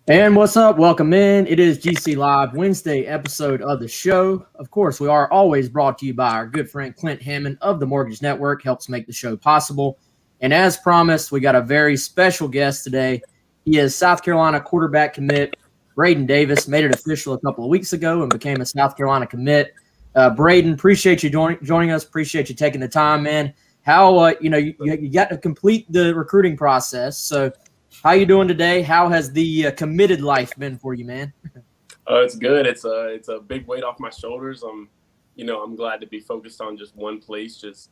And what's up? Welcome in. It is GC Live Wednesday episode of the show. Of course, we are always brought to you by our good friend Clint Hammond of the Mortgage Network, helps make the show possible. And as promised, we got a very special guest today. He is South Carolina quarterback commit Braden Davis. Made it official a couple of weeks ago and became a South Carolina commit. Braden, appreciate you joining us. Appreciate you taking the time, man. How you got to complete the recruiting process, so. How you doing today? How has the committed life been for you, man? It's good. It's a big weight off my shoulders. I'm glad to be focused on just one place, just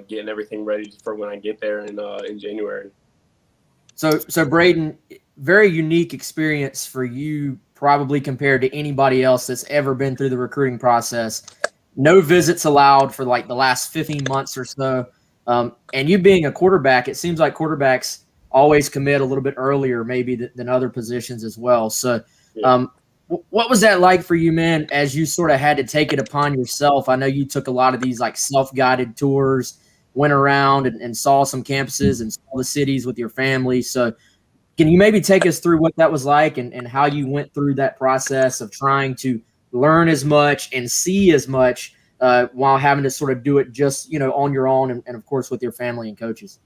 getting everything ready for when I get there in January. So Braden, very unique experience for you, probably compared to anybody else that's ever been through the recruiting process. No visits allowed for like the last 15 months or so. And you being a quarterback, it seems like quarterbacks always commit a little bit earlier maybe than other positions as well. So what was that like for you, man, as you sort of had to take it upon yourself? I know you took a lot of these like self-guided tours, went around and saw some campuses and saw the cities with your family. So can you maybe take us through what that was like and how you went through that process of trying to learn as much and see as much while having to sort of do it just, on your own and of course with your family and coaches?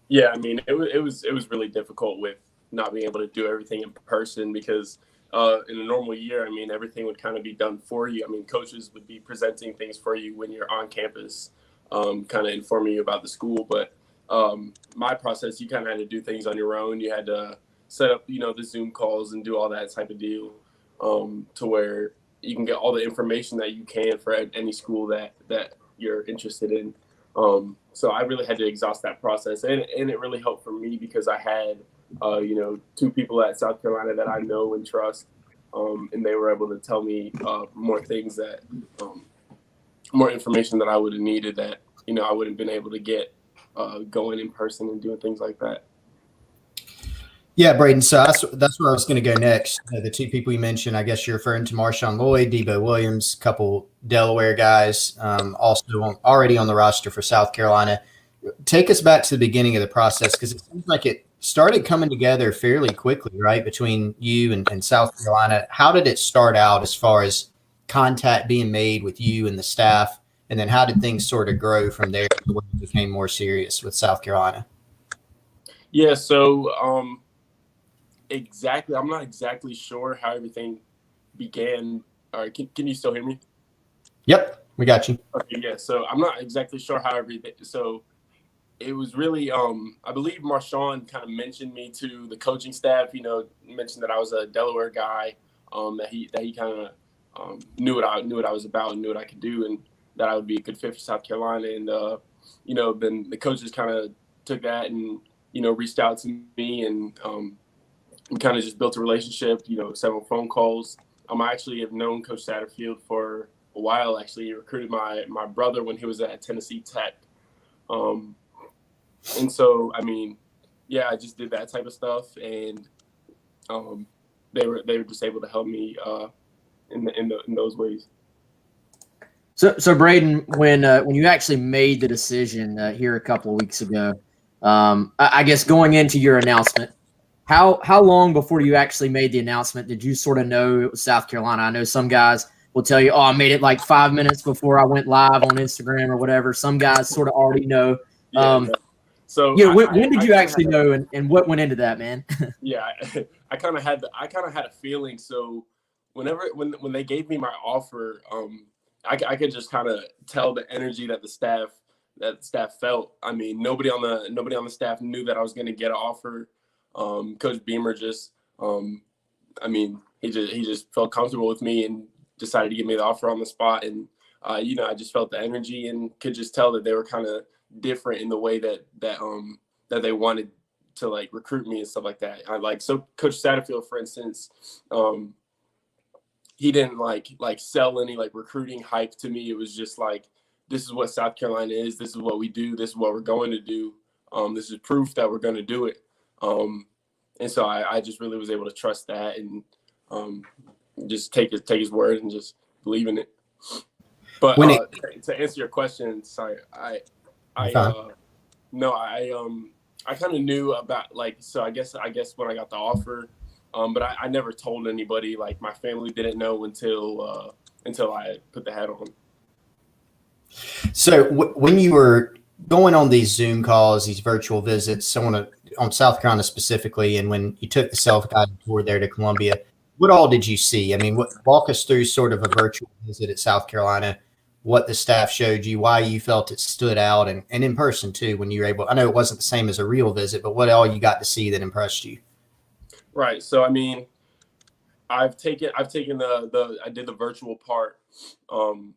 Yeah, I mean, it was really difficult with not being able to do everything in person because in a normal year, I mean, everything would kind of be done for you. I mean, coaches would be presenting things for you when you're on campus, kind of informing you about the school. But my process, you kind of had to do things on your own. You had to set up, the Zoom calls and do all that type of deal to where you can get all the information that you can for any school that you're interested in. So I really had to exhaust that process, and it really helped for me because I had, two people at South Carolina that I know and trust, and they were able to tell me more things more information that I would have needed that, I wouldn't have been able to get going in person and doing things like that. Yeah, Braden. So that's where I was going to go next. The two people you mentioned, I guess you're referring to Marshawn Lloyd, Debo Williams, a couple Delaware guys, also already on the roster for South Carolina. Take us back to the beginning of the process because it seems like it started coming together fairly quickly, right, between you and South Carolina. How did it start out as far as contact being made with you and the staff? And then how did things sort of grow from there when it became more serious with South Carolina? Yeah, so exactly. I'm not exactly sure how everything began. All right, can you still hear me? Yep, we got you. Okay, yeah. So I'm not exactly sure how everything. So it was really, I believe Marshawn kind of mentioned me to the coaching staff. Mentioned that I was a Delaware guy. That he kind of knew what I was about and knew what I could do, and that I would be a good fit for South Carolina. And then the coaches kind of took that and reached out to me and. We kind of just built a relationship, several phone calls. I actually have known Coach Satterfield for a while. Actually, he recruited my brother when he was at Tennessee Tech. And so, I mean, yeah, I just did that type of stuff. And they were just able to help me in those ways. So Braden, when you actually made the decision here a couple of weeks ago, I guess going into your announcement, How long before you actually made the announcement did you sort of know it was South Carolina? I know some guys will tell you, I made it like 5 minutes before I went live on Instagram or whatever. Some guys sort of already know. So when did you actually know and what went into that, man? Yeah, I kind of had a feeling. So when they gave me my offer, I could just kind of tell the energy that the staff felt. I mean, nobody on the staff knew that I was going to get an offer. Coach Beamer just, he just felt comfortable with me and decided to give me the offer on the spot. And, I just felt the energy and could just tell that they were kind of different in the way that they wanted to like recruit me and stuff like that. So Coach Satterfield, for instance, he didn't like sell any like recruiting hype to me. It was just like, this is what South Carolina is. This is what we do. This is what we're going to do. This is proof that we're going to do it. And so I just really was able to trust that and just take his word and just believe in it. But to answer your question, sorry, I kind of knew about I guess when I got the offer, But I never told anybody. Like my family didn't know until I put the hat on. So when you were going on these Zoom calls, these virtual visits, on South Carolina specifically, and when you took the self-guided tour there to Columbia, what all did you see? I mean, walk us through sort of a virtual visit at South Carolina, what the staff showed you, why you felt it stood out, and in person too, when you were able. I know it wasn't the same as a real visit, but what all you got to see that impressed you? Right. So I mean, I did the virtual part, and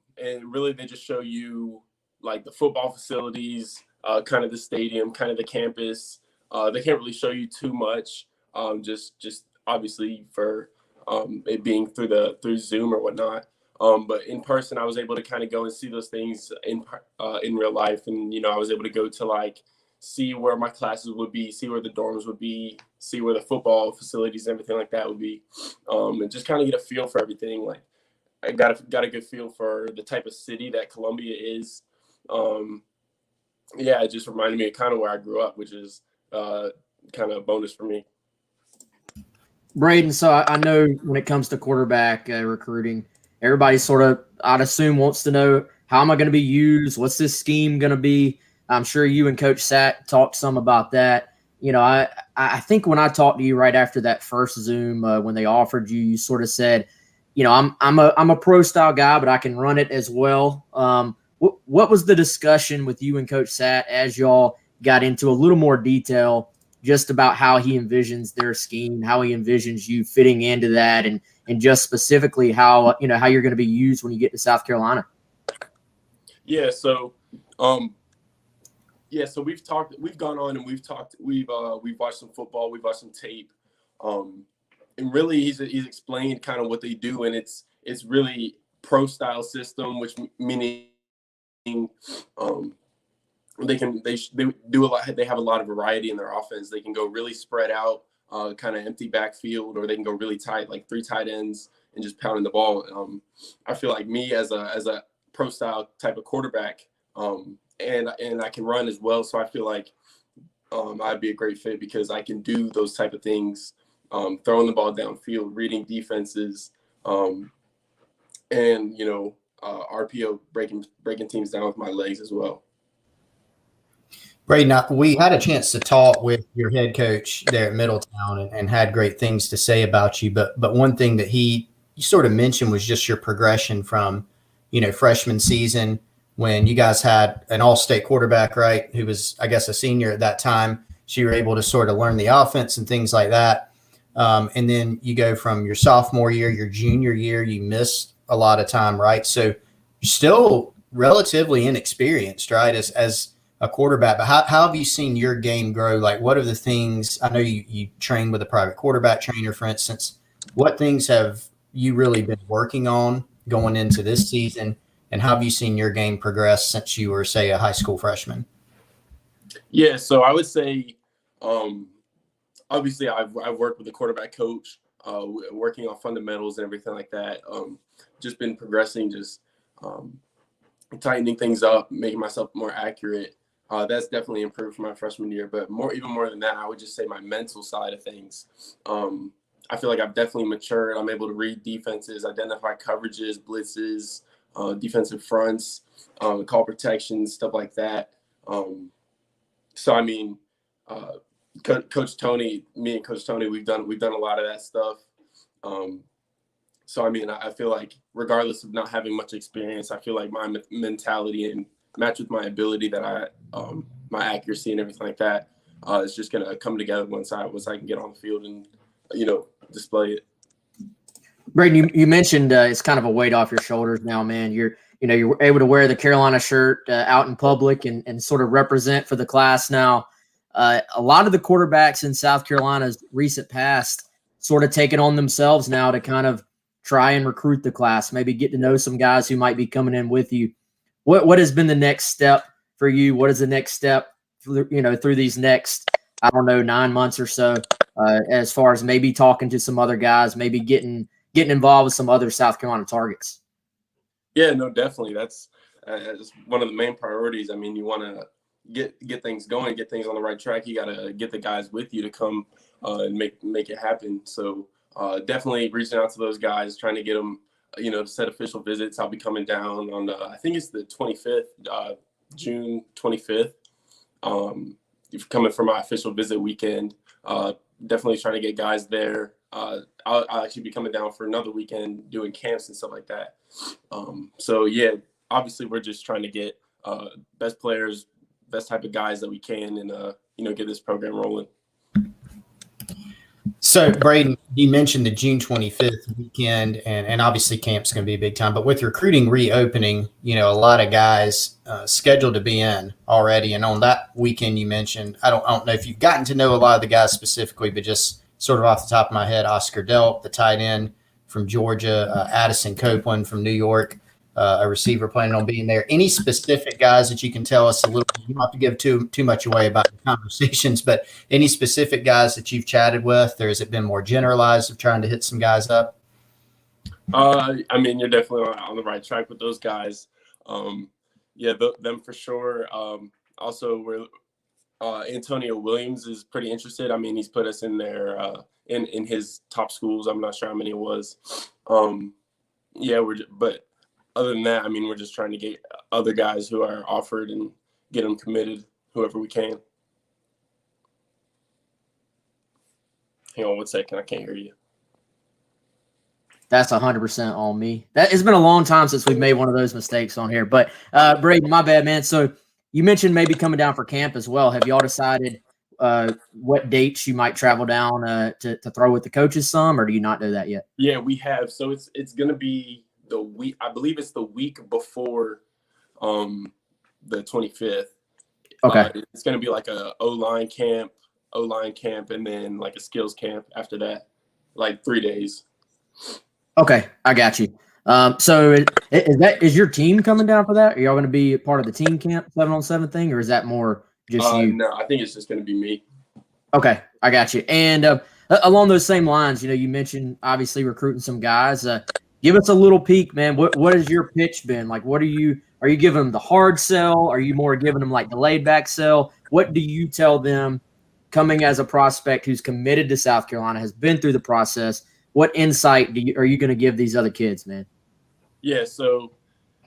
really they just show you like the football facilities, kind of the stadium, kind of the campus. They can't really show you too much, just obviously for it being through Zoom or whatnot. But in person, I was able to kind of go and see those things in real life, and I was able to go to like see where my classes would be, see where the dorms would be, see where the football facilities, everything like that would be, and just kind of get a feel for everything. Like I got a good feel for the type of city that Columbia is. Yeah, it just reminded me of kind of where I grew up, which is kind of a bonus for me. Braden, so I know when it comes to quarterback recruiting, everybody sort of, I'd assume, wants to know, how am I going to be used? What's this scheme going to be? I'm sure you and Coach Sack talked some about that. I think when I talked to you right after that first Zoom, when they offered you, you sort of said, I'm a pro style guy, but I can run it as well. What was the discussion with you and Coach Sack as y'all got into a little more detail just about how he envisions their scheme, how he envisions you fitting into that, and just specifically how how you're going to be used when you get to South Carolina? Yeah, so we've gone on and we've watched some football, we've watched some tape, and really he's explained kind of what they do, and it's really pro style system, which meaning they do a lot. They have a lot of variety in their offense. They can go really spread out, kind of empty backfield, or they can go really tight, like 3 tight ends and just pounding the ball. I feel like me as a pro style type of quarterback, and I can run as well. So I feel like I'd be a great fit because I can do those type of things, throwing the ball downfield, reading defenses, and RPO breaking teams down with my legs as well. Braden, we had a chance to talk with your head coach there at Middletown and had great things to say about you. But one thing that he sort of mentioned was just your progression from, freshman season when you guys had an all-state quarterback, right, who was, I guess, a senior at that time. So you were able to sort of learn the offense and things like that. And then you go from your sophomore year, your junior year, you missed a lot of time, right? So you're still relatively inexperienced, right, as a quarterback. But how have you seen your game grow? Like, what are the things, I know you train with a private quarterback trainer, for instance. What things have you really been working on going into this season? And how have you seen your game progress since you were, say, a high school freshman? Yeah, so I would say, obviously, I've worked with a quarterback coach, working on fundamentals and everything like that. Just been progressing, just tightening things up, making myself more accurate. That's definitely improved from my freshman year. But even more than that, I would just say my mental side of things. I feel like I've definitely matured. I'm able to read defenses, identify coverages, blitzes, defensive fronts, call protections, stuff like that. So I mean, Coach Tony, me and Coach Tony, we've done a lot of that stuff. So I mean, I feel like regardless of not having much experience, I feel like my mentality and match with my ability that my accuracy and everything like that is just gonna come together once I can get on the field and display it. Braden, you mentioned it's kind of a weight off your shoulders now, man. You're able to wear the Carolina shirt out in public and sort of represent for the class now. A lot of the quarterbacks in South Carolina's recent past sort of take it on themselves now to kind of try and recruit the class, maybe get to know some guys who might be coming in with you. What has been the next step for you? What is the next step through these next, 9 months or so, as far as maybe talking to some other guys, maybe getting involved with some other South Carolina targets? Yeah, no, definitely. That's one of the main priorities. I mean, you want get things going, get things on the right track, you got to get the guys with you to come and make it happen. So definitely reaching out to those guys, trying to get them, to set official visits. I'll be coming down on I think it's the 25th, June 25th. If coming for my official visit weekend, definitely trying to get guys there. I'll actually be coming down for another weekend doing camps and stuff like that. So yeah, obviously we're just trying to get best players, best type of guys that we can, and get this program rolling. So, Braden, you mentioned the June 25th weekend, and obviously camp's going to be a big time. But with recruiting reopening, a lot of guys scheduled to be in already. And on that weekend you mentioned, I don't know if you've gotten to know a lot of the guys specifically, but just sort of off the top of my head, Oscar Delp, the tight end from Georgia, Addison Copeland from New York, a receiver planning on being there. Any specific guys that you can tell us a little bit? You don't have to give too much away about the conversations, but any specific guys that you've chatted with, or has it been more generalized of trying to hit some guys up? You're definitely on the right track with those guys. Them for sure. Also, we're Antonio Williams is pretty interested. He's put us in there in his top schools. I'm not sure how many it was. But other than that, we're just trying to get other guys who are offered and get them committed, whoever we can. Hang on 1 second. I can't hear you. That's 100% on me. It's been a long time since we've made one of those mistakes on here. But Braden, my bad, man. So you mentioned maybe coming down for camp as well. Have y'all decided what dates you might travel down to throw with the coaches some, or do you not know that yet? Yeah, we have. So it's going to be the week. I believe it's the week before the 25th. Okay. It's going to be like a O-line camp, and then like a skills camp after that, like 3 days. Okay, I got you. So is your team coming down for that? Are y'all going to be part of the team camp 7-on-7 thing, or is that more just you? No, I think it's just going to be me. Okay, I got you. And along those same lines, you mentioned obviously recruiting some guys. Give us a little peek, man. What has your pitch been? Like, are you giving them the hard sell? Are you more giving them like the laid back sell? What do you tell them coming as a prospect who's committed to South Carolina, has been through the process? What insight are you going to give these other kids, man? Yeah, so,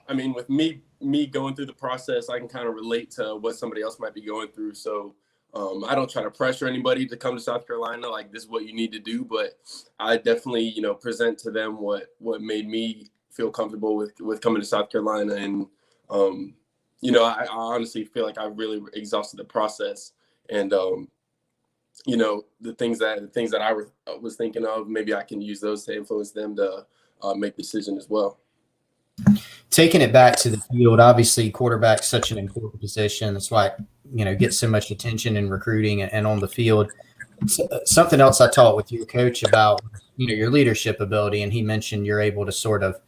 with me going through the process, I can kind of relate to what somebody else might be going through. So I don't try to pressure anybody to come to South Carolina, like this is what you need to do. But I definitely, present to them what made me feel comfortable with coming to South Carolina. And, I honestly feel like I really exhausted the process. And, the things that I was thinking of, maybe I can use those to influence them to make decision as well. Taking it back to the field, obviously quarterback's such an important position. That's why it gets so much attention in recruiting and on the field. Something else I talked with your coach about, your leadership ability, and he mentioned you're able to sort of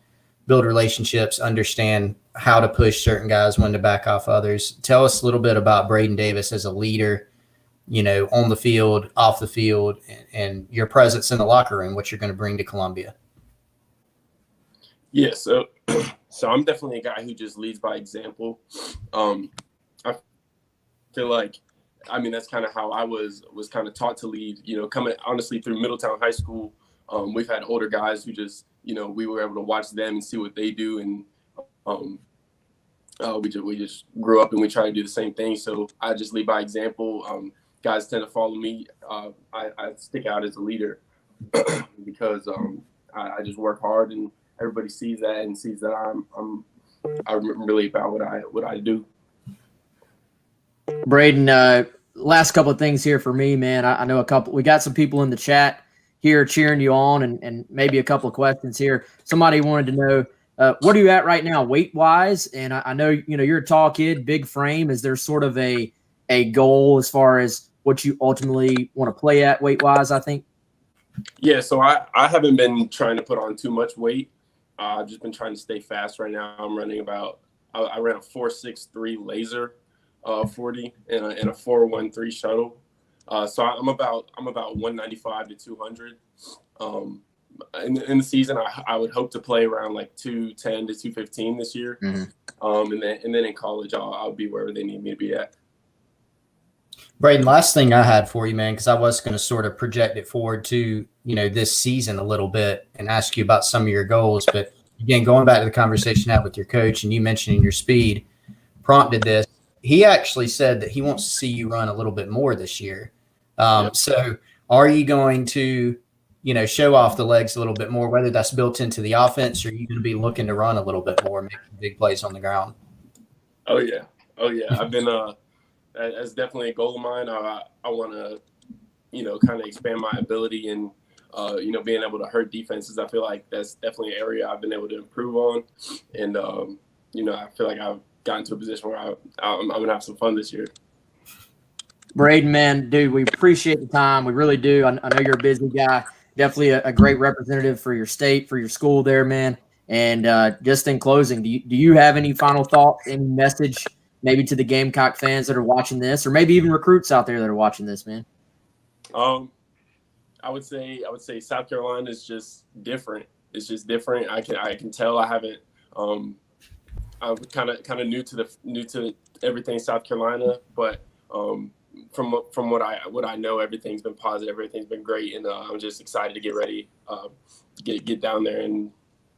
build relationships, understand how to push certain guys, when to back off others. Tell us a little bit about Braden Davis as a leader, on the field, off the field, and your presence in the locker room, what you're going to bring to Columbia. Yeah, so I'm definitely a guy who just leads by example. I feel like, that's kind of how I was kind of taught to lead, coming honestly through Middletown High School. We've had older guys who just, we were able to watch them and see what they do. And we just grew up and we try to do the same thing. So I just lead by example. Guys tend to follow me. I stick out as a leader because I just work hard, and everybody sees that and sees that I'm really about what I do. Braden, last couple of things here for me, man. I know we got some people in the chat here cheering you on, and maybe a couple of questions here. Somebody wanted to know, what are you at right now weight wise? And I know, you're a tall kid, big frame. Is there sort of a goal as far as what you ultimately want to play at weight wise, I think? Yeah. So I haven't been trying to put on too much weight. I've just been trying to stay fast right now. I'm running I ran a 4.63 laser 40 and a 4.13 shuttle. So I'm about 195 to 200. In the season, I would hope to play around like 210 to 215 this year. Mm-hmm. And then in college, I'll be wherever they need me to be at. Braden, last thing I had for you, man, because I was going to sort of project it forward to, this season a little bit and ask you about some of your goals. But again, going back to the conversation I had with your coach and you mentioning your speed prompted this. He actually said that he wants to see you run a little bit more this year. Yep. So are you going to, show off the legs a little bit more, whether that's built into the offense, or are you going to be looking to run a little bit more, making big plays on the ground? Oh yeah. I've been that's definitely a goal of mine. I want to, kind of expand my ability and being able to hurt defenses. I feel like that's definitely an area I've been able to improve on, and I feel like I've gotten to a position where I'm gonna have some fun this year. Braden, man, dude, we appreciate the time. We really do. I know you're a busy guy. Definitely a great representative for your state, for your school there, man. And just in closing, do you have any final thoughts, any message maybe to the Gamecock fans that are watching this, or maybe even recruits out there that are watching this, man? I would say South Carolina is just different. It's just different. I can tell. I'm kind of new to everything South Carolina, but from what I know, everything's been positive, everything's been great, and I'm just excited to get ready, get down there and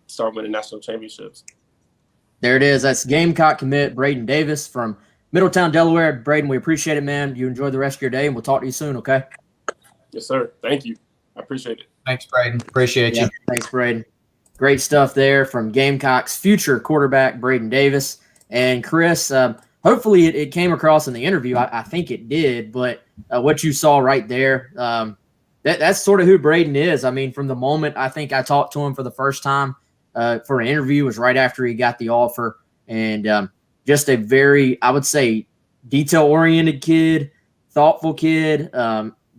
start winning national championships. There it is. That's Gamecock commit Braden Davis from Middletown, Delaware. Braden, we appreciate it, man. You enjoy the rest of your day, and we'll talk to you soon, okay? Yes, sir. Thank you. I appreciate it. Thanks, Braden. Appreciate you. Thanks, Braden. Great stuff there from Gamecocks future quarterback Braden Davis. And Chris, hopefully it came across in the interview. I think it did, but what you saw right there, that's sort of who Braden is. I mean, from the moment I think I talked to him for the first time for an interview was right after he got the offer. And just a very, I would say, detail-oriented kid, thoughtful kid,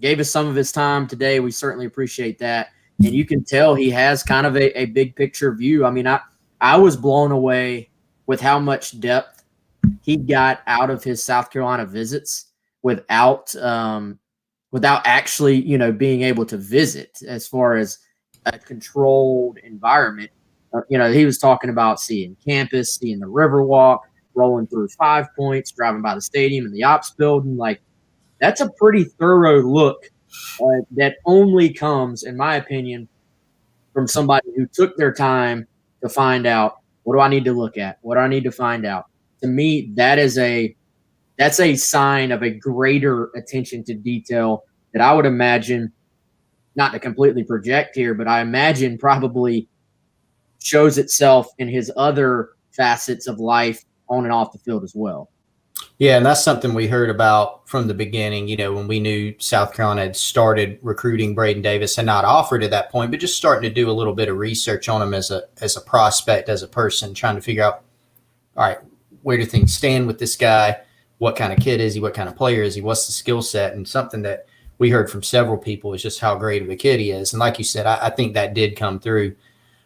gave us some of his time today. We certainly appreciate that. And you can tell he has kind of a big picture view. I mean, I was blown away with how much depth he got out of his South Carolina visits without actually, being able to visit as far as a controlled environment. He was talking about seeing campus, seeing the Riverwalk, rolling through 5 Points, driving by the stadium and the ops building. Like, that's a pretty thorough look that only comes, in my opinion, from somebody who took their time to find out, what do I need to look at? What do I need to find out? To me, that's a sign of a greater attention to detail that I would imagine, not to completely project here, but I imagine probably shows itself in his other facets of life on and off the field as well. Yeah, and that's something we heard about from the beginning, when we knew South Carolina had started recruiting Braden Davis and not offered at that point, but just starting to do a little bit of research on him as a prospect, as a person, trying to figure out, all right, where do things stand with this guy? What kind of kid is he? What kind of player is he? What's the skill set? And something that we heard from several people is just how great of a kid he is. And like you said, I think that did come through.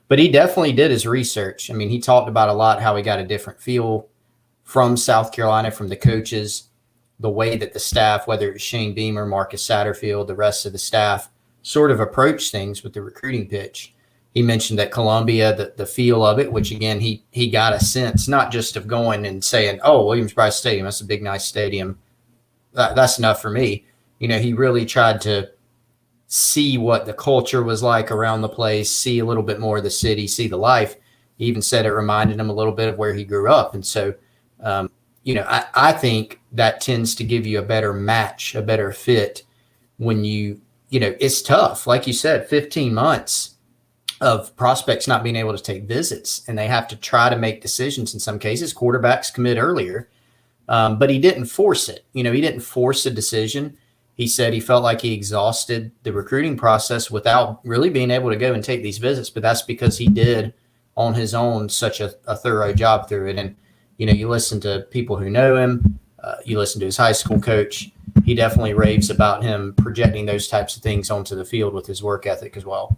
But he definitely did his research. I mean, he talked about a lot how he got a different feel from South Carolina, from the coaches, the way that the staff, whether it was Shane Beamer, Marcus Satterfield, the rest of the staff, sort of approached things with the recruiting pitch. He mentioned that Columbia, the feel of it, which, again, he got a sense, not just of going and saying, oh, Williams-Brice Stadium, that's a big, nice stadium. That's enough for me. He really tried to see what the culture was like around the place, see a little bit more of the city, see the life. He even said it reminded him a little bit of where he grew up. And so, I think that tends to give you a better match, a better fit when it's tough. Like you said, 15 months of prospects not being able to take visits, and they have to try to make decisions in some cases. Quarterbacks commit earlier, but he didn't force it. He didn't force a decision. He said he felt like he exhausted the recruiting process without really being able to go and take these visits, but that's because he did on his own such a thorough job through it. And, you listen to people who know him, you listen to his high school coach, he definitely raves about him projecting those types of things onto the field with his work ethic as well.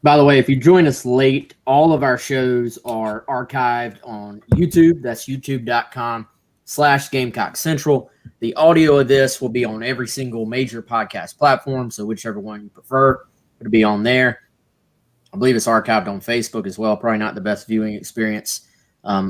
By the way, if you join us late, all of our shows are archived on YouTube. That's youtube.com/GamecockCentral. The audio of this will be on every single major podcast platform, so whichever one you prefer, it'll be on there. I believe it's archived on Facebook as well. Probably not the best viewing experience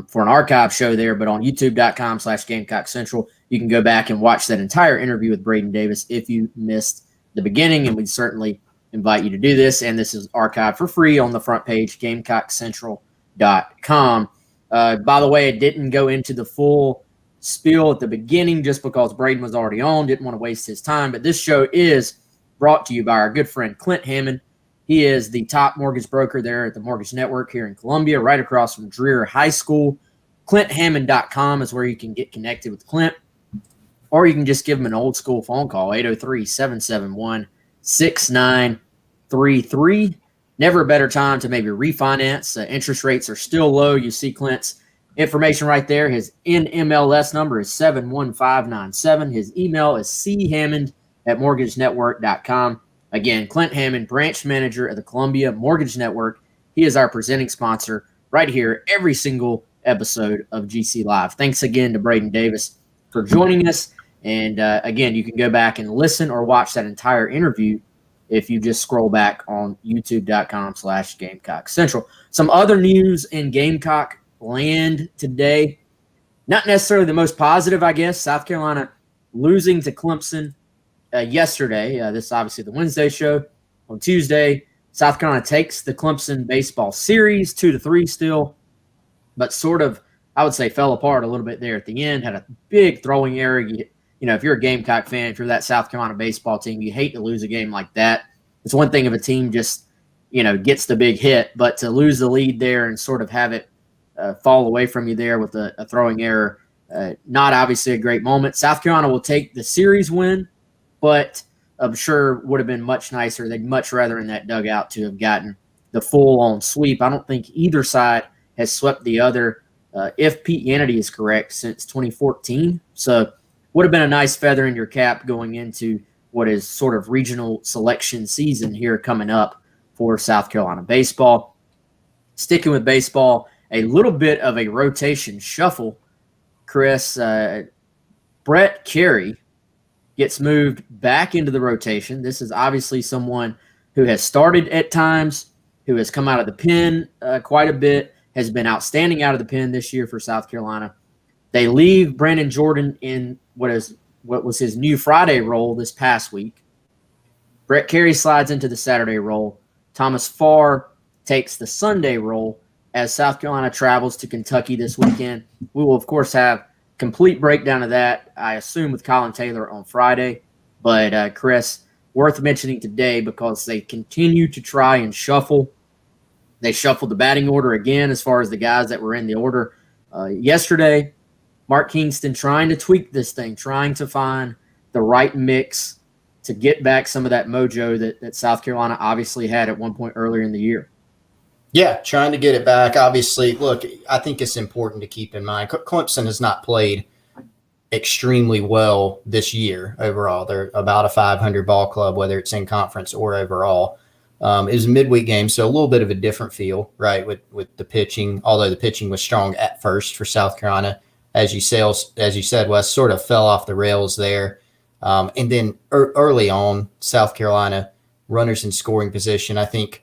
for an archive show there, but on youtube.com/GamecockCentral. you can go back and watch that entire interview with Braden Davis if you missed the beginning, and we'd certainly invite you to do this. And this is archived for free on the front page, GamecockCentral.com. By the way, it didn't go into the full spiel at the beginning just because Braden was already on, didn't want to waste his time. But this show is brought to you by our good friend Clint Hammond. He is the top mortgage broker there at the Mortgage Network here in Columbia, right across from Dreer High School. ClintHammond.com is where you can get connected with Clint, or you can just give him an old school phone call, 803-771-6933. Never a better time to maybe refinance. Interest rates are still low. You see Clint's information right there. His NMLS number is 71597. His email is chammond@mortgagenetwork.com. Again, Clint Hammond, branch manager of the Columbia Mortgage Network. He is our presenting sponsor right here every single episode of GC Live. Thanks again to Braden Davis for joining us. And again, you can go back and listen or watch that entire interview if you just scroll back on youtube.com/Gamecock Central. Some other news in Gamecock land today. Not necessarily the most positive, I guess. South Carolina losing to Clemson yesterday. This is obviously the Wednesday show. On Tuesday, South Carolina takes the Clemson baseball series 2-3 still, but sort of, I would say, fell apart a little bit there at the end. Had a big throwing error. You know, if you're a Gamecock fan, if you're that South Carolina baseball team, you hate to lose a game like that. It's one thing if a team just, gets the big hit, but to lose the lead there and sort of have it fall away from you there with a throwing error, not obviously a great moment. South Carolina will take the series win, but I'm sure would have been much nicer. They'd much rather in that dugout to have gotten the full-on sweep. I don't think either side has swept the other, if Pete Hannity is correct, since 2014. So would have been a nice feather in your cap going into what is sort of regional selection season here coming up for South Carolina baseball. Sticking with baseball, a little bit of a rotation shuffle. Chris, Brett Carey gets moved back into the rotation. This is obviously someone who has started at times, who has come out of the pen quite a bit, has been outstanding out of the pen this year for South Carolina. They leave Brandon Jordan in what was his new Friday role this past week. Brett Carey slides into the Saturday role. Thomas Farr takes the Sunday role as South Carolina travels to Kentucky this weekend. We will, of course, have complete breakdown of that, I assume, with Colin Taylor on Friday. But, Chris, worth mentioning today because they continue to try and shuffle. They shuffled the batting order again as far as the guys that were in the order yesterday. Mark Kingston trying to tweak this thing, trying to find the right mix to get back some of that mojo that South Carolina obviously had at one point earlier in the year. Yeah, trying to get it back. Obviously, look, I think it's important to keep in mind Clemson has not played extremely well this year overall. They're about a 500 ball club, whether it's in conference or overall. It was a midweek game, so a little bit of a different feel, right, with the pitching, although the pitching was strong at first for South Carolina. As you said, Wes, sort of fell off the rails there. And then early on, South Carolina, runners in scoring position, I think,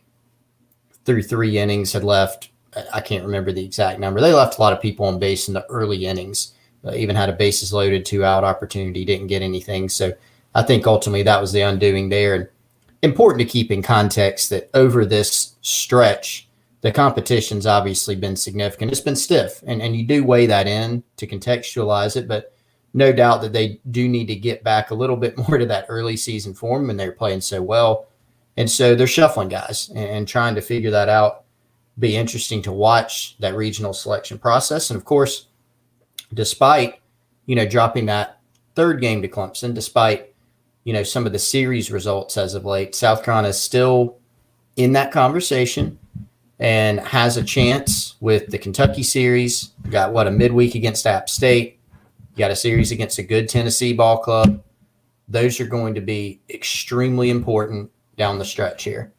through 3 innings had left, I can't remember the exact number. They left a lot of people on base in the early innings, even had a bases loaded 2-out opportunity, didn't get anything. So I think ultimately that was the undoing there. And important to keep in context that over this stretch, the competition's obviously been significant. It's been stiff, and you do weigh that in to contextualize it, but no doubt that they do need to get back a little bit more to that early season form when they're playing so well. And so they're shuffling guys and trying to figure that out. Be interesting to watch that regional selection process. And of course, despite, dropping that third game to Clemson, despite, some of the series results as of late, South Carolina is still in that conversation and has a chance with the Kentucky series. You got a midweek against App State. You got a series against a good Tennessee ball club. Those are going to be extremely important down the stretch here.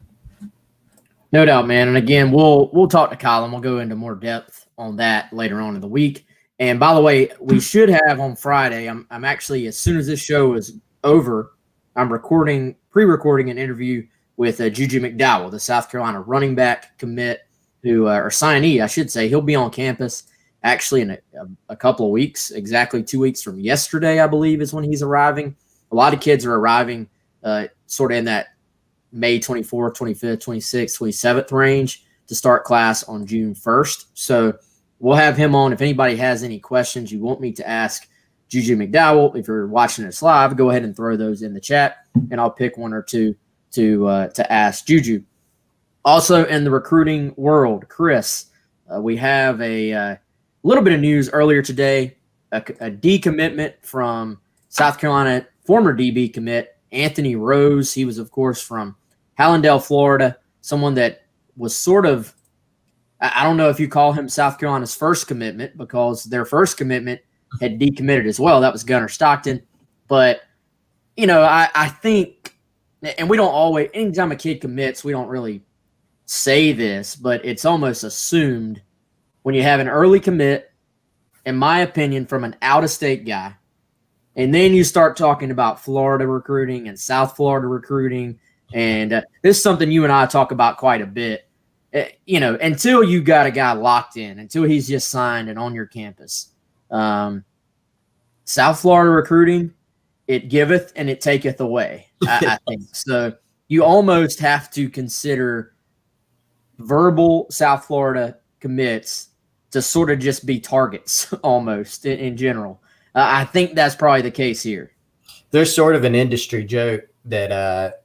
No doubt, man. And again, we'll talk to Colin. We'll go into more depth on that later on in the week. And by the way, we should have on Friday. I'm actually, as soon as this show is over, I'm pre-recording an interview with Juju McDowell, the South Carolina running back commit, or signee, I should say. He'll be on campus actually in a couple of weeks, exactly 2 weeks from yesterday, I believe, is when he's arriving. A lot of kids are arriving sort of in that May 24th, 25th, 26th, 27th range to start class on June 1st. So we'll have him on. If anybody has any questions you want me to ask Juju McDowell, if you're watching this live, go ahead and throw those in the chat, and I'll pick one or two to ask Juju. Also in the recruiting world, Chris, we have a little bit of news earlier today, a decommitment from South Carolina, former DB commit, Anthony Rose. He was, of course, from Hallandale, Florida, someone that was sort of, I don't know if you call him South Carolina's first commitment, because their first commitment had decommitted as well. That was Gunnar Stockton. But, I think, and we don't always, anytime a kid commits, we don't really say this, but it's almost assumed when you have an early commit, in my opinion, from an out-of-state guy, and then you start talking about Florida recruiting and South Florida recruiting, and this is something you and I talk about quite a bit. Until you got a guy locked in, until he's just signed and on your campus. South Florida recruiting, it giveth and it taketh away, I think. So you almost have to consider verbal South Florida commits to sort of just be targets almost in general. I think that's probably the case here. There's sort of an industry joke that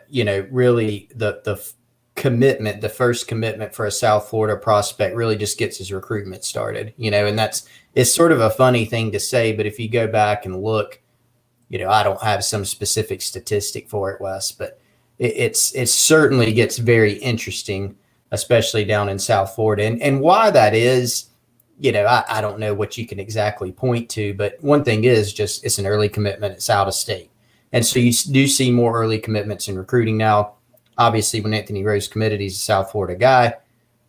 really the commitment, the first commitment for a South Florida prospect really just gets his recruitment started, and it's sort of a funny thing to say, but if you go back and look, I don't have some specific statistic for it, Wes, but it certainly gets very interesting, especially down in South Florida. And why that is, I don't know what you can exactly point to, but one thing is just it's an early commitment. It's out of state. And so you do see more early commitments in recruiting now. Obviously, when Anthony Rose committed, he's a South Florida guy.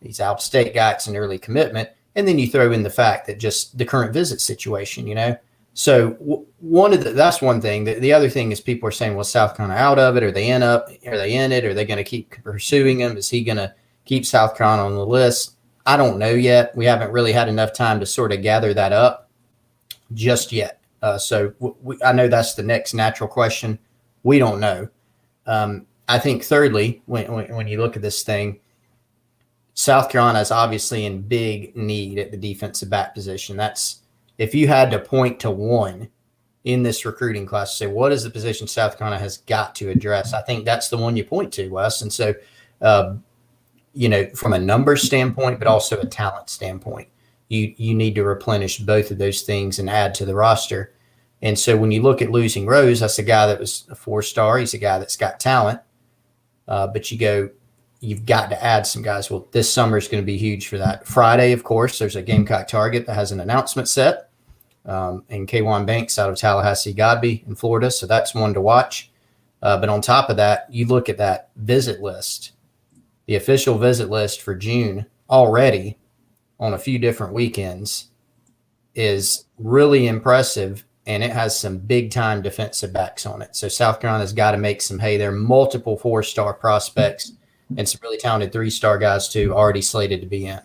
He's out of state guy. It's an early commitment. And then you throw in the fact that just the current visit situation, So that's one thing. The other thing is people are saying, well, South Carolina out of it? Are they in it? Are they going to keep pursuing him? Is he going to keep South Carolina on the list? I don't know yet. We haven't really had enough time to sort of gather that up just yet. So I know that's the next natural question. We don't know. I think thirdly, when you look at this thing, South Carolina is obviously in big need at the defensive back position. That's, if you had to point to one in this recruiting class, say, what is the position South Carolina has got to address? I think that's the one you point to, Wes. And so, from a numbers standpoint, but also a talent standpoint, you need to replenish both of those things and add to the roster. And so when you look at losing Rose, that's a guy that was a 4-star. He's a guy that's got talent. But you've got to add some guys. Well, this summer is going to be huge for that. Friday, of course, there's a Gamecock target that has an announcement set. And K1 Banks out of Tallahassee, Godby in Florida. So that's one to watch. But on top of that, you look at that visit list, the official visit list for June already on a few different weekends is really impressive. And it has some big-time defensive backs on it. So South Carolina's got to make some hay. There are multiple 4-star prospects and some really talented 3-star guys, too, already slated to be in.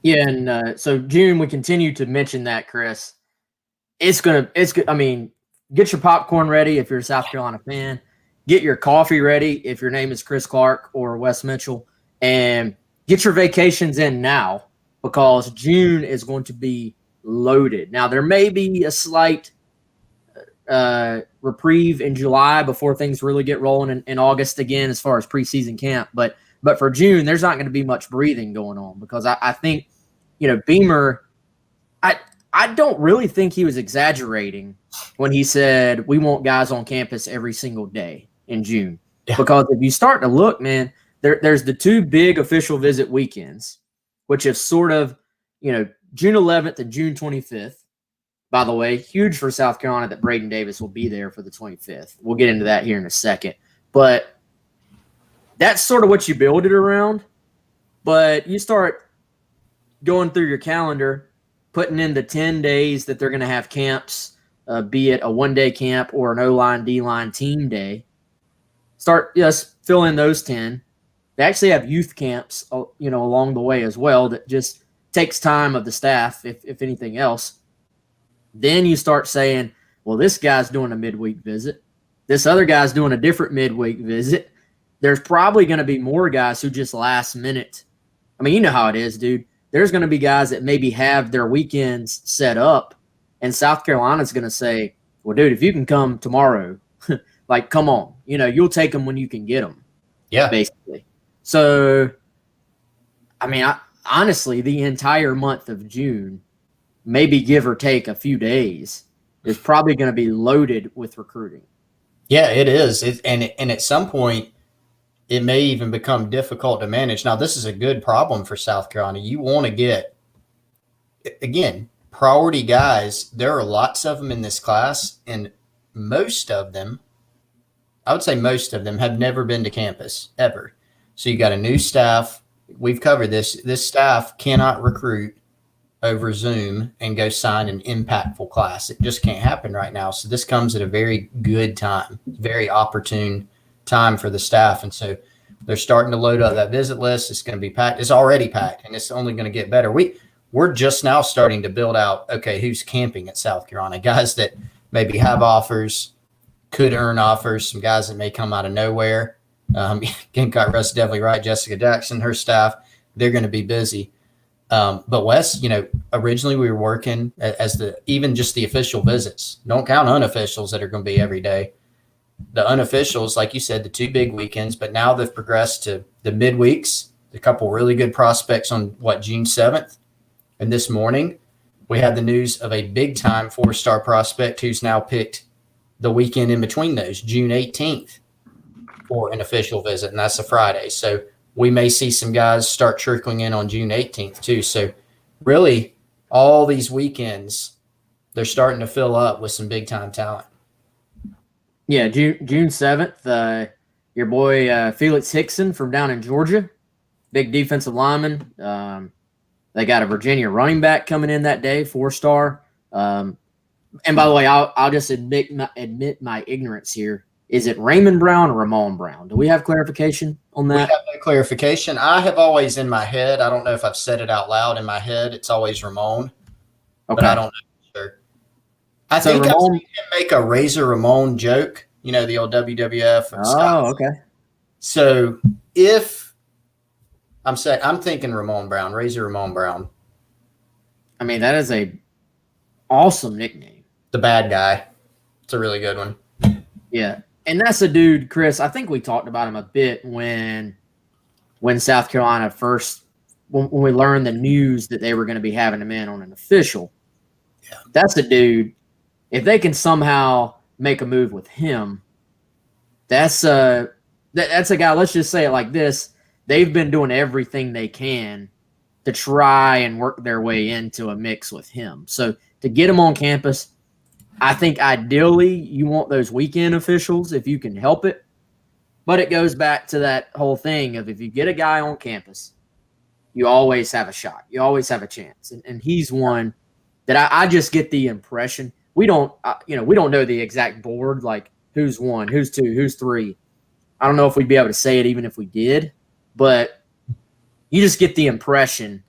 Yeah, and so June, we continue to mention that, Chris. It's good. I mean, get your popcorn ready if you're a South Carolina fan. Get your coffee ready if your name is Chris Clark or Wes Mitchell. And get your vacations in now, because June is going to be loaded. Now, there may be a slight reprieve in July before things really get rolling in August again as far as preseason camp. But for June, there's not going to be much breathing going on, because I think, Beamer, I don't really think he was exaggerating when he said we want guys on campus every single day in June. Yeah. Because if you start to look, man, there's the 2 big official visit weekends, which have sort of, June 11th and June 25th. By the way, huge for South Carolina that Braden Davis will be there for the 25th. We'll get into that here in a second. But that's sort of what you build it around. But you start going through your calendar, putting in the 10 days that they're going to have camps, be it a one-day camp or an O-line, D-line team day. Start just fill in those 10. They actually have youth camps, along the way as well that just takes time of the staff, if anything else. Then you start saying, well, this guy's doing a midweek visit. This other guy's doing a different midweek visit. There's probably going to be more guys who just last minute. I mean, you know how it is, dude. There's going to be guys that maybe have their weekends set up, and South Carolina's going to say, well, dude, if you can come tomorrow, like, come on. You'll take them when you can get them. Yeah. Basically. So, I mean, honestly, the entire month of June, maybe give or take a few days, is probably going to be loaded with recruiting. Yeah, it is. And at some point, it may even become difficult to manage. Now, this is a good problem for South Carolina. You want to get, again, priority guys. There are lots of them in this class, and most of them, I would say most of them, have never been to campus ever. So you got a new staff. We've covered this. This staff cannot recruit over Zoom and go sign an impactful class. It just can't happen right now. So this comes at a very good time, very opportune time for the staff. And so they're starting to load up that visit list. It's going to be packed. It's already packed, and it's only going to get better. We're just now starting to build out, okay, who's camping at South Carolina? Guys that maybe have offers, could earn offers, some guys that may come out of nowhere. Gamecock Russ definitely right. Jessica Jackson, her staff, they're going to be busy. But Wes, originally we were working as even just the official visits. Don't count unofficials that are going to be every day. The unofficials, like you said, the 2 big weekends, but now they've progressed to the midweeks, a couple really good prospects on June 7th. And this morning we had the news of a big time 4-star prospect who's now picked the weekend in between those, June 18th, for an official visit. And that's a Friday. So we may see some guys start trickling in on June 18th too. So really all these weekends, they're starting to fill up with some big time talent. Yeah, June 7th, your boy Felix Hickson from down in Georgia, big defensive lineman. They got a Virginia running back coming in that day, 4-star. And by the way, I'll just admit my ignorance here. Is it Raymond Brown or Ramon Brown? Do we have clarification on that? We have no clarification. I have always in my head, I don't know if I've said it out loud in my head, it's always Ramon. Okay. But I don't know for sure. I think I've seen him make a Razor Ramon joke, the old WWF. And Scott. Okay. So I'm thinking Ramon Brown, Razor Ramon Brown. I mean, that is a awesome nickname. The bad guy. It's a really good one. Yeah. And that's a dude, Chris, I think we talked about him a bit when South Carolina first, when we learned the news that they were going to be having him in on an official. Yeah. That's a dude. If they can somehow make a move with him, that's a guy, let's just say it like this. They've been doing everything they can to try and work their way into a mix with him. So to get him on campus, I think ideally you want those weekend officials if you can help it. But it goes back to that whole thing of if you get a guy on campus, you always have a shot. You always have a chance. And he's one that I just get the impression we don't know the exact board, like who's 1, who's 2, who's 3. I don't know if we'd be able to say it even if we did, but you just get the impression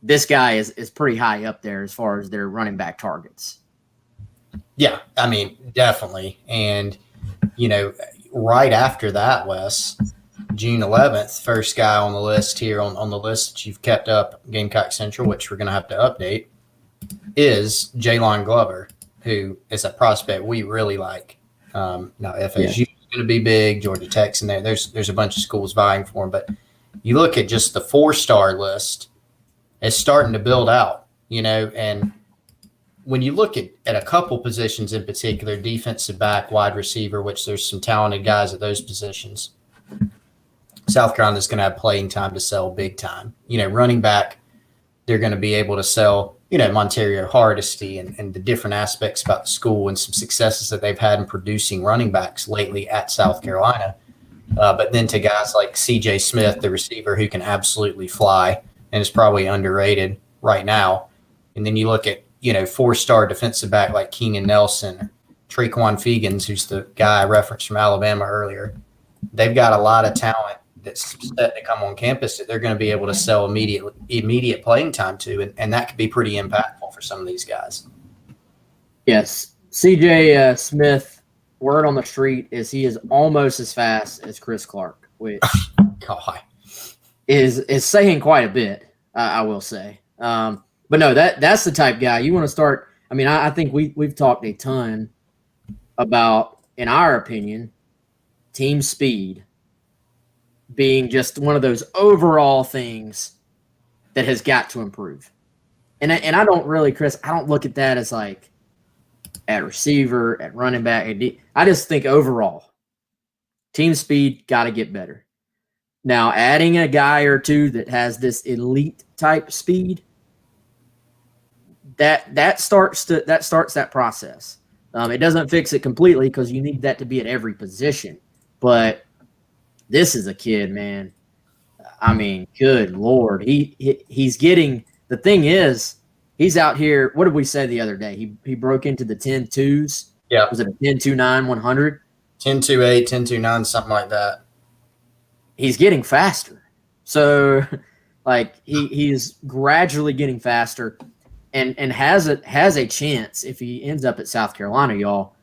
this guy is pretty high up there as far as their running back targets. Yeah, I mean, definitely. And, right after that, Wes, June 11th, first guy on the list here on the list that you've kept up, Gamecock Central, which we're going to have to update, is Jaylon Glover, who is a prospect we really like. Now, FSU is going to be big, Georgia Tech's in there. There's a bunch of schools vying for him. But you look at just the 4-star list, it's starting to build out, and when you look at a couple positions in particular, defensive back, wide receiver, which there's some talented guys at those positions, South Carolina's going to have playing time to sell big time. Running back, they're going to be able to sell, Monterio Hardesty and the different aspects about the school and some successes that they've had in producing running backs lately at South Carolina. But then to guys like C.J. Smith, the receiver who can absolutely fly and is probably underrated right now. And then you look at, 4-star defensive back like Keenan Nelson, Traquan Fegans, who's the guy I referenced from Alabama earlier. They've got a lot of talent that's set to come on campus that they're going to be able to sell immediate playing time to, and that could be pretty impactful for some of these guys. Yes, CJ Smith. Word on the street is he is almost as fast as Chris Clark, which God. is saying quite a bit. I will say, but no, that's the type guy you want to start. I mean, I think we've talked a ton about, in our opinion, team speed being just one of those overall things that has got to improve. And I don't really, Chris, I don't look at that as like at receiver, at running back. I just think overall, team speed got to get better. Now, adding a guy or two that has this elite type speed, that starts that process. It doesn't fix it completely because you need that to be at every position. But this is a kid, man. I mean, good Lord. He's getting – the thing is, he's out here – what did we say the other day? He broke into the 10-2s. Yeah. Was it a 10-2-9 100? 10-2-8, 10-2-9, something like that. He's getting faster. So, like, he's gradually getting faster and has a chance, if he ends up at South Carolina, y'all,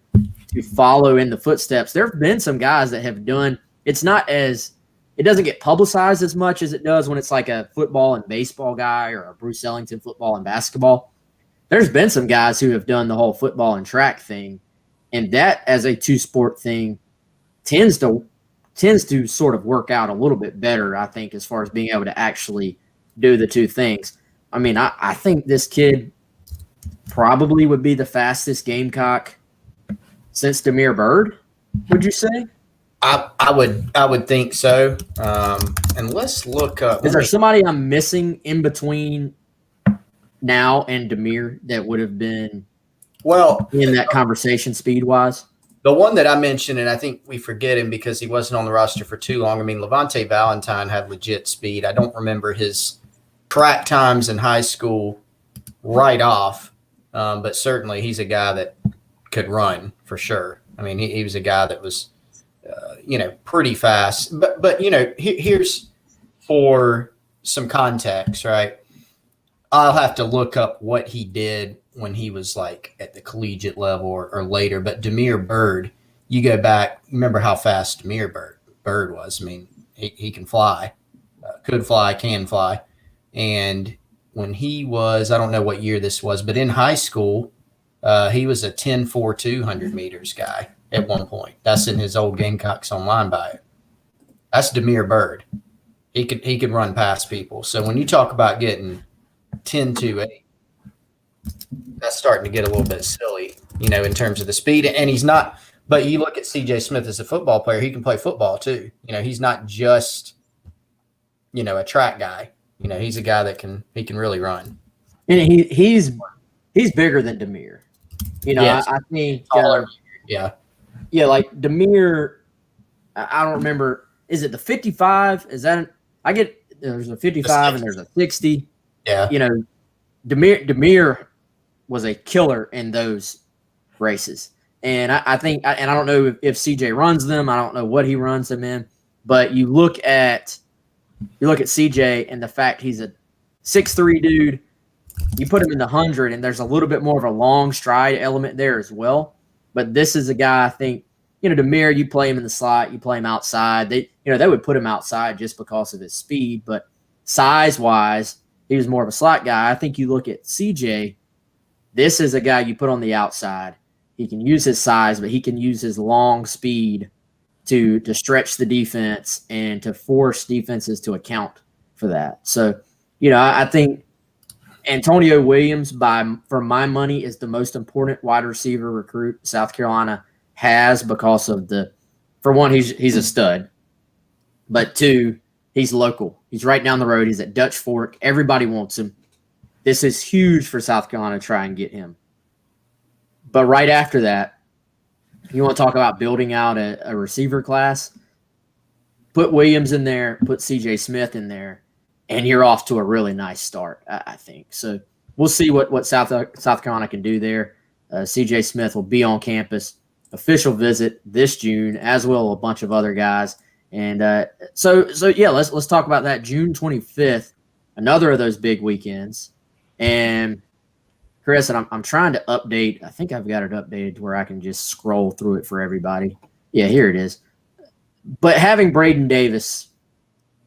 to follow in the footsteps. There have been some guys that have done – it's not as – it doesn't get publicized as much as it does when it's like a football and baseball guy or a Bruce Ellington football and basketball. There's been some guys who have done the whole football and track thing, and that as a two-sport thing tends to sort of work out a little bit better, I think, as far as being able to actually do the two things. I mean, I think this kid probably would be the fastest Gamecock since Demir Bird, would you say? I would think so. And let's look up. Is there somebody I'm missing in between now and Demir that would have been in that conversation speed-wise? The one that I mentioned, and I think we forget him because he wasn't on the roster for too long. I mean, Levante Valentine had legit speed. I don't remember his track times in high school right off, but certainly he's a guy that could run for sure. I mean, he was a guy that was, pretty fast. But here's for some context, right? I'll have to look up what he did when he was like at the collegiate level or later. But Demir Bird, you go back, remember how fast Demir Bird was. I mean, he can fly, could fly, can fly. And when he was, I don't know what year this was, but in high school, he was a 10.4 200 meters guy at one point. That's in his old Gamecocks Online bio. That's Demir Bird. He could run past people. So when you talk about getting 10.2.8, that's starting to get a little bit silly, in terms of the speed. And he's not, but you look at CJ Smith as a football player, he can play football too. He's not just, a track guy. He's a guy that can really run. And he's bigger than Demir. Yes. I think yeah, like Demir, I don't remember. Is it the 55? Is that there's a 55 and there's a 60. Yeah. Demir was a killer in those races. And I think, and I don't know if CJ runs them. I don't know what he runs them in. But you look at CJ and the fact he's a 6'3" dude. You put him in the 100, and there's a little bit more of a long stride element there as well. But this is a guy, I think, Demir, you play him in the slot, you play him outside. They would put him outside just because of his speed. But size-wise, he was more of a slot guy. I think you look at CJ, this is a guy you put on the outside. He can use his size, but he can use his long speed to stretch the defense and to force defenses to account for that. So, I think Antonio Williams, for my money, is the most important wide receiver recruit South Carolina has because of for one, he's a stud, but two, he's local. He's right down the road. He's at Dutch Fork. Everybody wants him. This is huge for South Carolina to try and get him. But right after that, you want to talk about building out a receiver class, put Williams in there, put CJ Smith in there, and you're off to a really nice start, I think. So we'll see what South Carolina can do there. CJ Smith will be on campus. Official visit this June, as will a bunch of other guys. And so yeah, let's talk about that. June 25th, another of those big weekends. And Chris, and I'm trying to update. I think I've got it updated to where I can just scroll through it for everybody. Yeah, here it is. But having Braden Davis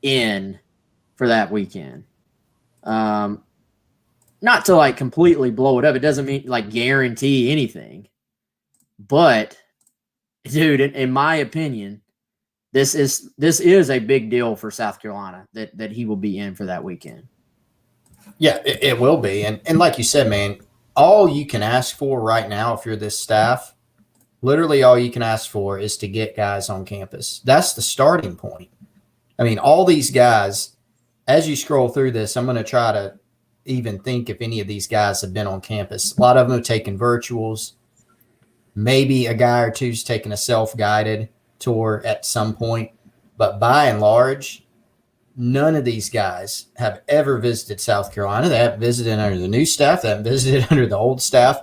in for that weekend, not to like completely blow it up. It doesn't mean like guarantee anything, but dude, in my opinion, this is a big deal for South Carolina that he will be in for that weekend. Yeah, it will be. And like you said, man, all you can ask for right now, if you're this staff, literally all you can ask for is to get guys on campus. That's the starting point. I mean, all these guys, as you scroll through this, I'm going to try to even think if any of these guys have been on campus. A lot of them have taken virtuals. Maybe a guy or two's taken a self-guided tour at some point. But by and large, none of these guys have ever visited South Carolina. They haven't visited under the new staff. They haven't visited under the old staff.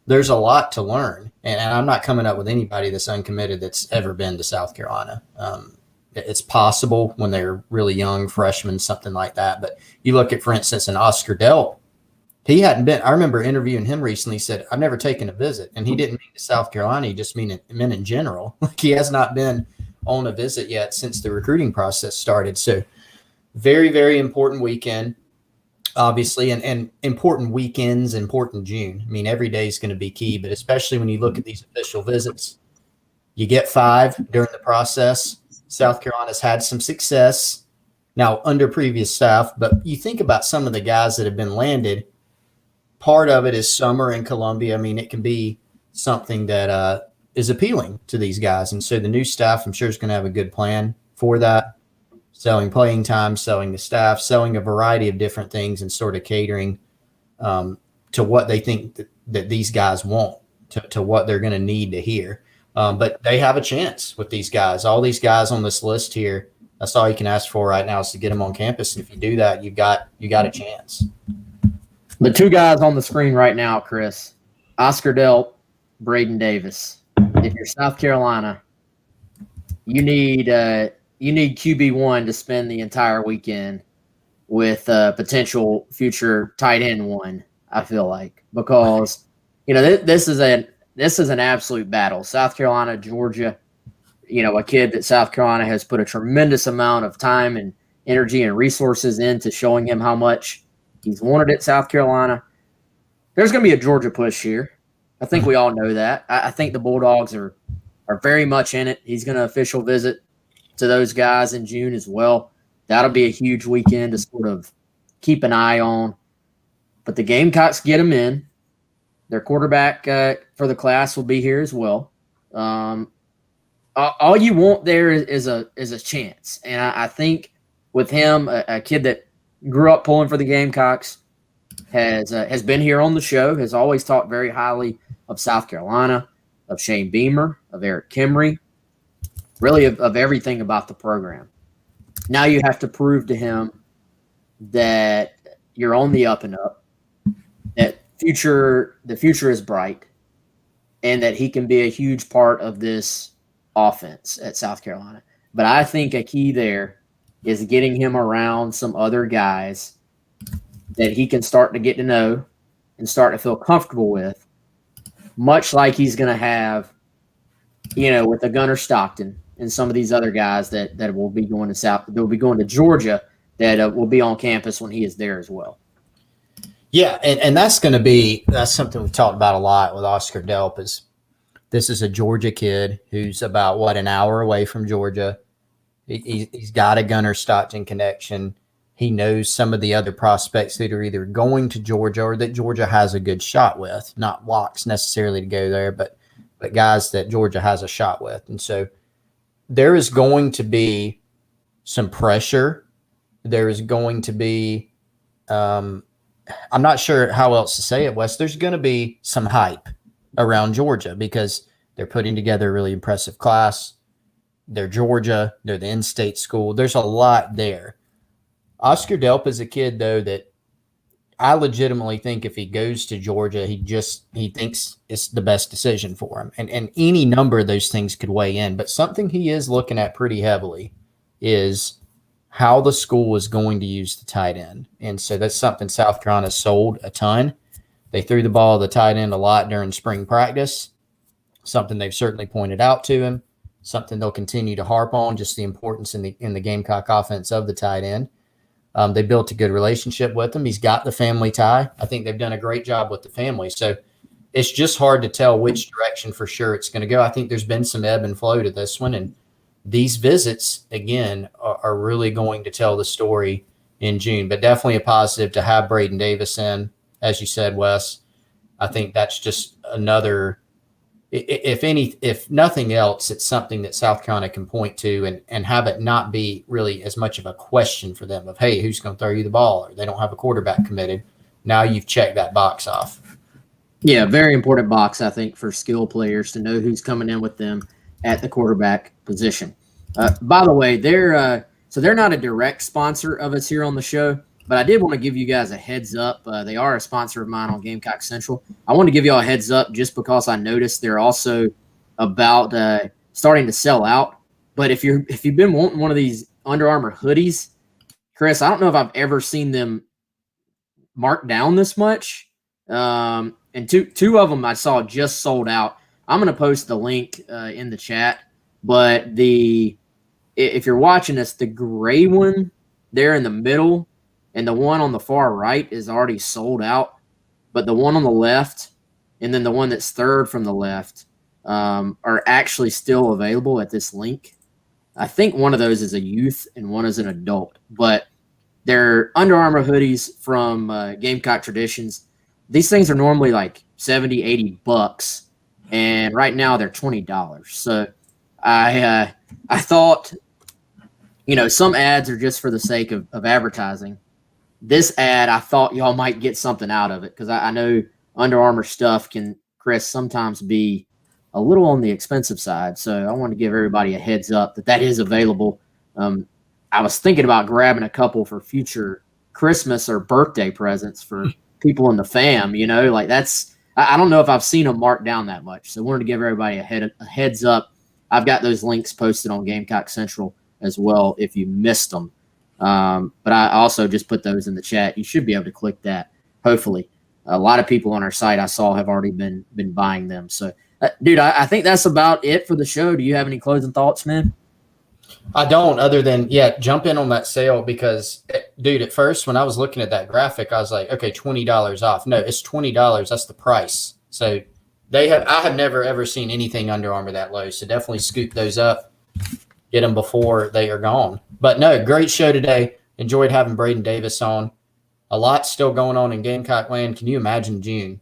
There's a lot to learn. And I'm not coming up with anybody that's uncommitted that's ever been to South Carolina. It's possible when they're really young, freshmen, something like that. But you look at, for instance, an Oscar Delp. He hadn't been. I remember interviewing him recently. He said, I've never taken a visit. And he didn't mean to South Carolina. He just meant in general. Like he has not been on a visit yet since the recruiting process started. So very, very important weekend, obviously, and important weekends, important June. I mean, every day is going to be key, but especially when you look at these official visits, you get 5 during the process. South Carolina's had some success now under previous staff, but you think about some of the guys that have been landed. Part of it is summer in Columbia. I mean, it can be something that is appealing to these guys. And so the new staff, I'm sure, is going to have a good plan for that. Selling playing time, selling the staff, selling a variety of different things and sort of catering to what they think that these guys want, to what they're going to need to hear. But they have a chance with these guys. All these guys on this list here, that's all you can ask for right now is to get them on campus. And if you do that, you got a chance. The 2 guys on the screen right now, Chris, Oscar Delp, Braden Davis. If you're South Carolina, you need QB1 to spend the entire weekend with potential future tight end 1, I feel like, because this is an absolute battle. South Carolina, Georgia, a kid that South Carolina has put a tremendous amount of time and energy and resources into showing him how much he's wanted at South Carolina. There's going to be a Georgia push here. I think we all know that. I think the Bulldogs are very much in it. He's going to official visit to those guys in June as well. That'll be a huge weekend to sort of keep an eye on. But the Gamecocks get them in. Their quarterback for the class will be here as well. All you want there is a chance. And I think with him, a kid that grew up pulling for the Gamecocks, has been here on the show, has always talked very highly of South Carolina, of Shane Beamer, of Eric Kimry, really of everything about the program. Now you have to prove to him that you're on the up and up, that the future is bright, and that he can be a huge part of this offense at South Carolina. But I think a key there is getting him around some other guys that he can start to get to know and start to feel comfortable with, much like he's going to have, with a Gunnar Stockton and some of these other guys that will be going to Georgia, that will be on campus when he is there as well. Yeah, and that's something we've talked about a lot with Oscar Delp. Is this is a Georgia kid who's about an hour away from Georgia. He's got a Gunnar Stockton connection. He knows some of the other prospects that are either going to Georgia or that Georgia has a good shot with. Not locks necessarily to go there, but guys that Georgia has a shot with. And so there is going to be some pressure. There is going to be I'm not sure how else to say it, Wes. There's going to be some hype around Georgia because they're putting together a really impressive class. They're Georgia. They're the in-state school. There's a lot there. Oscar Delp is a kid, though, that I legitimately think if he goes to Georgia, he thinks it's the best decision for him. And any number of those things could weigh in. But something he is looking at pretty heavily is how the school is going to use the tight end. And so that's something South Carolina sold a ton. They threw the ball to the tight end a lot during spring practice, something they've certainly pointed out to him, something they'll continue to harp on, just the importance in the Gamecock offense of the tight end. They built a good relationship with him. He's got the family tie. I think they've done a great job with the family. So it's just hard to tell which direction for sure it's going to go. I think there's been some ebb and flow to this one. And these visits, again, are really going to tell the story in June. But definitely a positive to have Braden Davis in. As you said, Wes, I think that's just another – if nothing else, it's something that South Carolina can point to and have it not be really as much of a question for them of, hey, who's going to throw you the ball? Or they don't have a quarterback committed. Now you've checked that box off. Yeah, very important box, I think, for skill players to know who's coming in with them at the quarterback position. By the way, they're not a direct sponsor of us here on the show, but I did want to give you guys a heads up. They are a sponsor of mine on Gamecock Central. I want to give you all a heads up just because I noticed they're also about starting to sell out. But if you've been wanting one of these Under Armour hoodies, Chris, I don't know if I've ever seen them marked down this much. And two of them I saw just sold out. I'm going to post the link in the chat. But if you're watching this, the gray one there in the middle and the one on the far right is already sold out. But the one on the left and then the one that's third from the left are actually still available at this link. I think one of those is a youth and one is an adult. But they're Under Armour hoodies from Gamecock Traditions. These things are normally like $70, $80, and right now they're $20. So I thought, some ads are just for the sake of advertising. This ad, I thought y'all might get something out of it because I know Under Armour stuff can, Chris, sometimes be a little on the expensive side. So I want to give everybody a heads up that is available. I was thinking about grabbing a couple for future Christmas or birthday presents for people in the fam, I don't know if I've seen them marked down that much. So I wanted to give everybody a heads up. I've got those links posted on Gamecock Central as well if you missed them. But I also just put those in the chat. You should be able to click that. Hopefully, a lot of people on our site I saw have already been buying them. So, dude, I think that's about it for the show. Do you have any closing thoughts, man? I don't, other than, jump in on that sale because, dude, at first when I was looking at that graphic, I was like, okay, $20 off. No, it's $20. That's the price. So I have never, ever seen anything Under Armour that low. So definitely scoop those up, get them before they are gone. But no, great show today. Enjoyed having Braden Davis on. A lot still going on in Gamecock land. Can you imagine June?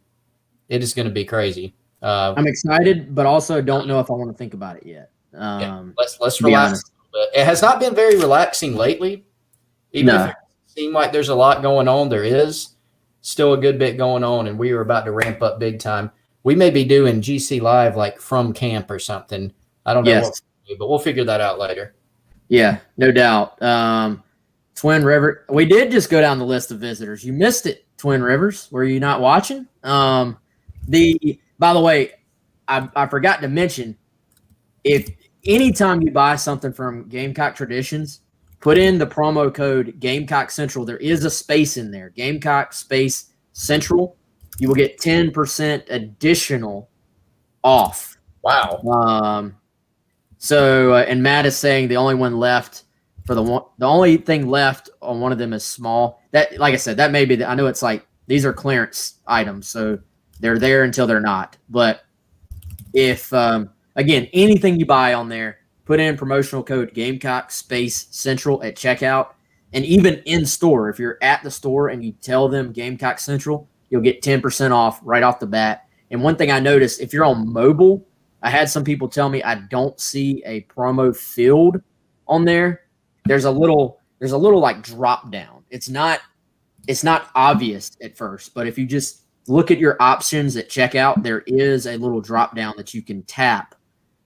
It is going to be crazy. I'm excited, but also don't know if I want to think about it yet. Let's relax. It has not been very relaxing lately. Even if it seems like there's a lot going on, there is still a good bit going on, and we are about to ramp up big time. We may be doing GC Live like from camp or something. I don't know what we'll do, but we'll figure that out later. Yeah, no doubt. Twin River. We did just go down the list of visitors. You missed it, Twin Rivers. Were you not watching? By the way, I forgot to mention, if anytime you buy something from Gamecock Traditions, put in the promo code Gamecock Central. There is a space in there, Gamecock space Central. You will get 10% additional off. Wow. And Matt is saying the only one left for the only thing left on one of them is small. That, like I said, that may be I know it's like these are clearance items, so they're there until they're not. But if again, anything you buy on there, put in promotional code Gamecock space Central at checkout. And even in store, if you're at the store and you tell them Gamecock Central, you'll get 10% off right off the bat. And one thing I noticed, if you're on mobile, I had some people tell me I don't see a promo field on there. There's a little like drop down. It's not obvious at first, but if you just look at your options at checkout, there is a little drop down that you can tap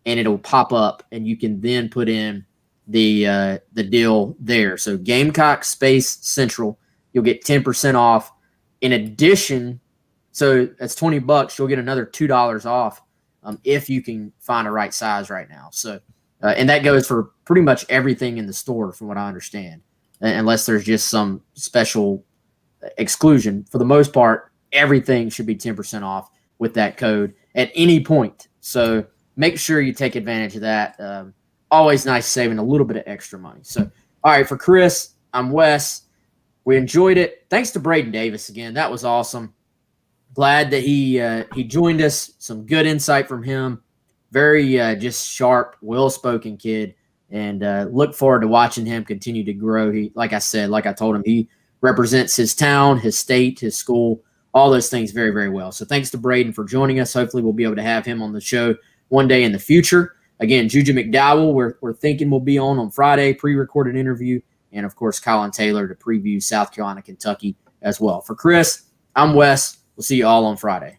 and it'll pop up and you can then put in the deal there. So Gamecock space Central, you'll get 10% off. in addition, so that's $20. You'll get another $2 off if you can find a right size right now. So, and that goes for pretty much everything in the store, from what I understand, unless there's just some special exclusion. For the most part, everything should be 10% off with that code at any point. So make sure you take advantage of that. Always nice saving a little bit of extra money. So, all right, for Chris, I'm Wes. We enjoyed it. Thanks to Braden Davis again. That was awesome. Glad that he joined us. Some good insight from him. Very just sharp, well-spoken kid, and look forward to watching him continue to grow. He, like I told him, he represents his town, his state, his school, all those things very, very well. So thanks to Braden for joining us. Hopefully we'll be able to have him on the show one day in the future. Again, Juju McDowell, we're thinking we'll be on Friday, pre-recorded interview, and of course Colin Taylor to preview South Carolina, Kentucky as well. For Chris, I'm Wes. We'll see you all on Friday.